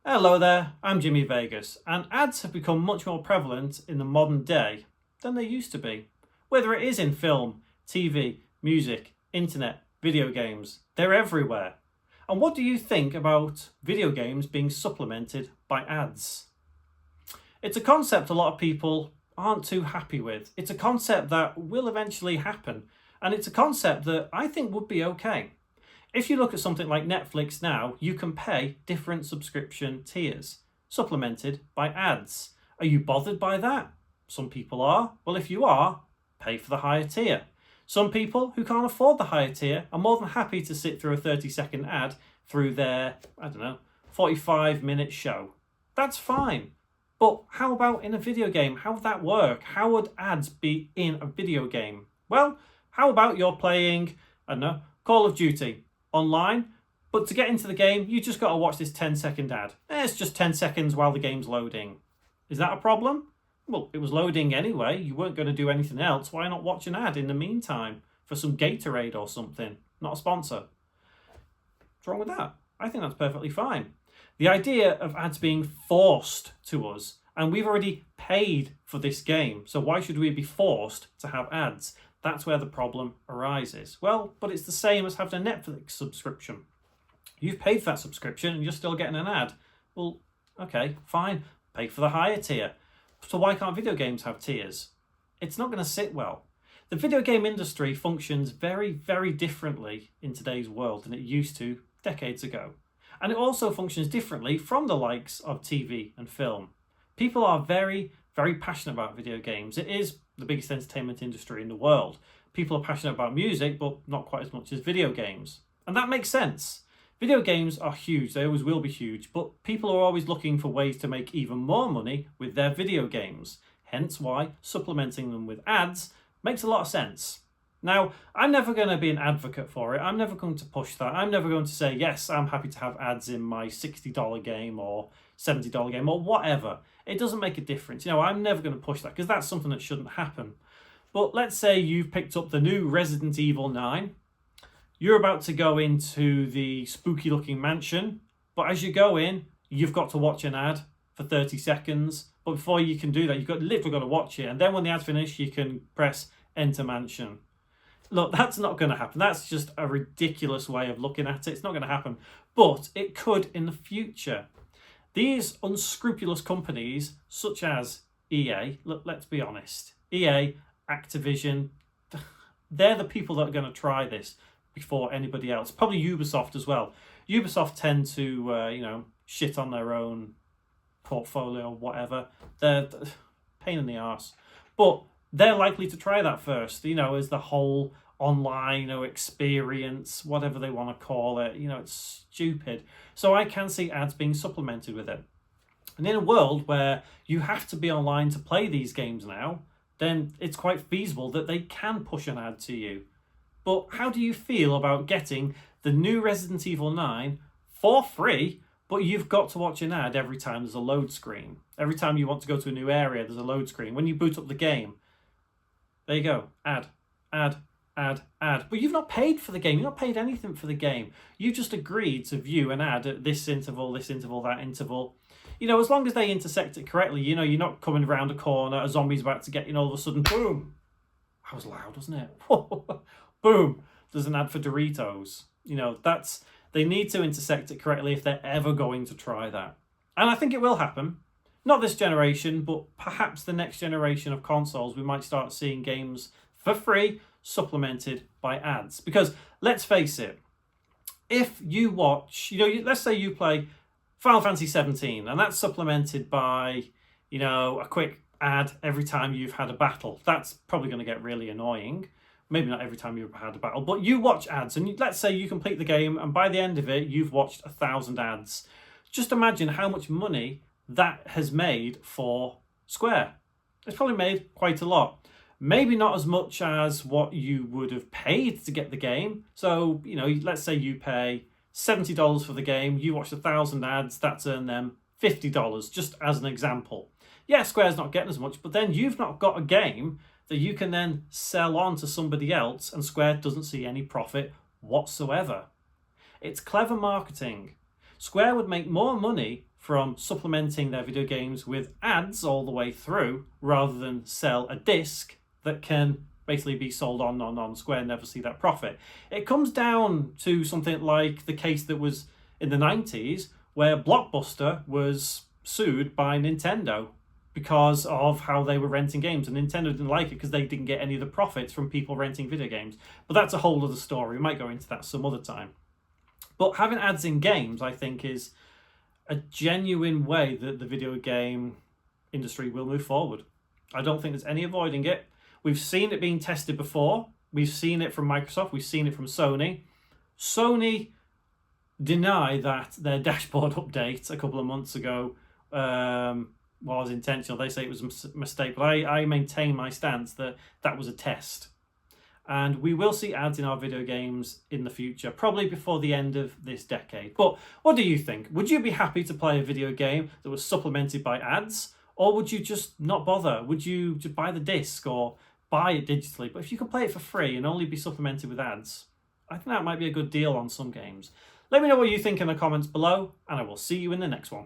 Hello there, I'm Jimmy Vegas, and ads have become much more prevalent in the modern day than they used to be. Whether it is in film, TV, music, internet, video games, they're everywhere. And what do you think about video games being supplemented by ads? It's a concept a lot of people aren't too happy with. It's a concept that will eventually happen, and it's a concept that I think would be okay. If you look at something like Netflix now, you can pay different subscription tiers, supplemented by ads. Are you bothered by that? Some people are. Well, if you are, pay for the higher tier. Some people who can't afford the higher tier are more than happy to sit through a 30-second ad through their, 45-minute show. That's fine. But how about in a video game? How would that work? How would ads be in a video game? Well, how about you're playing, Call of Duty online, but to get into the game, you just got to watch this 10-second ad. It's just 10 seconds while the game's loading. Is that a problem? Well, it was loading anyway. You weren't going to do anything else. Why not watch an ad in the meantime for some Gatorade or something? Not a sponsor. What's wrong with that? I think that's perfectly fine. The idea of ads being forced to us, and we've already paid for this game, so why should we be forced to have ads? That's where the problem arises. Well, but it's the same as having a Netflix subscription. You've paid for that subscription and you're still getting an ad. Well, okay, fine. Pay for the higher tier. So why can't video games have tiers? It's not going to sit well. The video game industry functions very, very differently in today's world than it used to decades ago. And it also functions differently from the likes of TV and film. People are very, very passionate about video games. It is the biggest entertainment industry in the world. People are passionate about music, but not quite as much as video games. And that makes sense. Video games are huge. They always will be huge. But people are always looking for ways to make even more money with their video games. Hence why supplementing them with ads makes a lot of sense. Now, I'm never going to be an advocate for it. I'm never going to push that. I'm never going to say, yes, I'm happy to have ads in my $60 game or $70 game or whatever. It doesn't make a difference. I'm never going to push that because that's something that shouldn't happen. But let's say you've picked up the new Resident Evil 9. You're about to go into the spooky looking mansion. But as you go in, you've got to watch an ad for 30 seconds. But before you can do that, you've literally got to watch it. And then when the ad's finished, you can press enter mansion. Look, that's not going to happen. That's just a ridiculous way of looking at it. It's not going to happen. But it could in the future. These unscrupulous companies, such as EA, look, let's be honest, EA, Activision, they're the people that are going to try this before anybody else. Probably Ubisoft as well. Ubisoft tend to, shit on their own portfolio or whatever. They're pain in the arse. But they're likely to try that first, as the whole online or experience, whatever they want to call it. It's stupid. So I can see ads being supplemented with it. And in a world where you have to be online to play these games now, then it's quite feasible that they can push an ad to you. But how do you feel about getting the new Resident Evil 9 for free, but you've got to watch an ad every time there's a load screen? Every time you want to go to a new area, there's a load screen. When you boot up the game, there you go, ad. But you've not paid for the game. You've not paid anything for the game. You just agreed to view an ad at this interval, that interval. As long as they intersect it correctly, you're not coming around a corner, a zombie's about to get you, and all of a sudden, boom. That was loud, wasn't it? Boom. There's an ad for Doritos. They need to intersect it correctly if they're ever going to try that. And I think it will happen. Not this generation, but perhaps the next generation of consoles, we might start seeing games for free supplemented by ads. Because let's face it, if you watch, let's say you play Final Fantasy 17 and that's supplemented by, a quick ad every time you've had a battle. That's probably going to get really annoying. Maybe not every time you've had a battle, but you watch ads and let's say you complete the game and by the end of it, you've watched 1,000 ads. Just imagine how much money that has made for Square. It's probably made quite a lot. Maybe not as much as what you would have paid to get the game. So, let's say you pay $70 for the game, you watch 1,000 ads, that's earned them $50, just as an example. Yeah, Square's not getting as much, but then you've not got a game that you can then sell on to somebody else and Square doesn't see any profit whatsoever. It's clever marketing. Square would make more money from supplementing their video games with ads all the way through, rather than sell a disc that can basically be sold on, Square never see that profit. It comes down to something like the case that was in the 90s where Blockbuster was sued by Nintendo because of how they were renting games, and Nintendo didn't like it because they didn't get any of the profits from people renting video games. But that's a whole other story. We might go into that some other time. But having ads in games, I think, is a genuine way that the video game industry will move forward. I don't think there's any avoiding it. We've seen it being tested before. We've seen it from Microsoft. We've seen it from Sony. Sony deny that their dashboard update a couple of months ago was intentional. They say it was a mistake, but I maintain my stance that that was a test. And we will see ads in our video games in the future, probably before the end of this decade. But what do you think? Would you be happy to play a video game that was supplemented by ads? Or would you just not bother? Would you just buy the disc or buy it digitally? But if you could play it for free and only be supplemented with ads, I think that might be a good deal on some games. Let me know what you think in the comments below, and I will see you in the next one.